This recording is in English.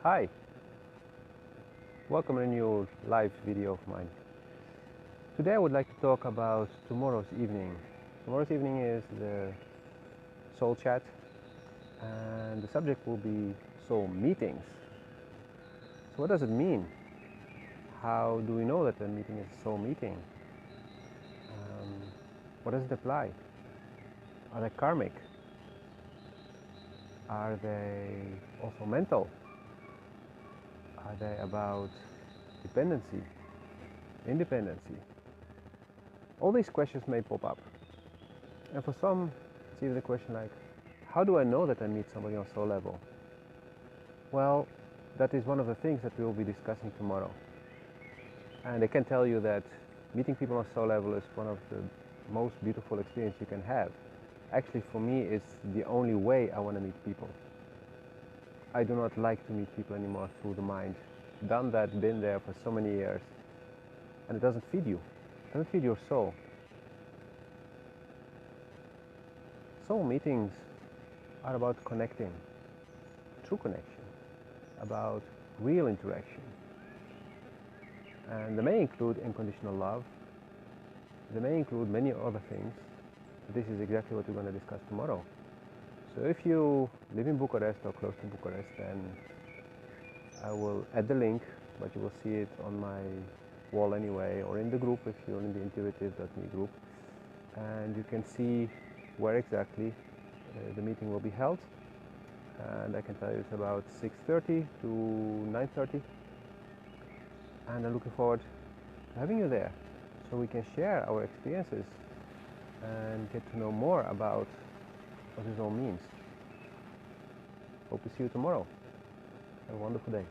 Hi, welcome to a new live video of mine. Today I would like to talk about tomorrow's evening. Tomorrow's evening is the soul chat and the subject will be soul meetings. So what does it mean? How do we know that a meeting is a soul meeting? What does it apply? Are they karmic? Are they also mental? Are they about dependency, independency? All these questions may pop up. And for some, it's even a question like, how do I know that I meet somebody on soul level? Well, that is one of the things that we will be discussing tomorrow. And I can tell you that meeting people on soul level is one of the most beautiful experiences you can have. Actually, for me, it's the only way I want to meet people. I do not like to meet people anymore through the mind. Done that, been there for so many years, and it doesn't feed you. It doesn't feed your soul. Soul meetings are about connecting, true connection, about real interaction. And they may include unconditional love, they may include many other things. This is exactly what we're going to discuss tomorrow. So if you live in Bucharest or close to Bucharest, then I will add the link, but you will see it on my wall anyway, or in the group if you're in the intuitiv.me group. And you can see where exactly the meeting will be held. And I can tell you it's about 6:30 to 9:30. And I'm looking forward to having you there so we can share our experiences and get to know more about what this all means. Hope to see you tomorrow. Have a wonderful day.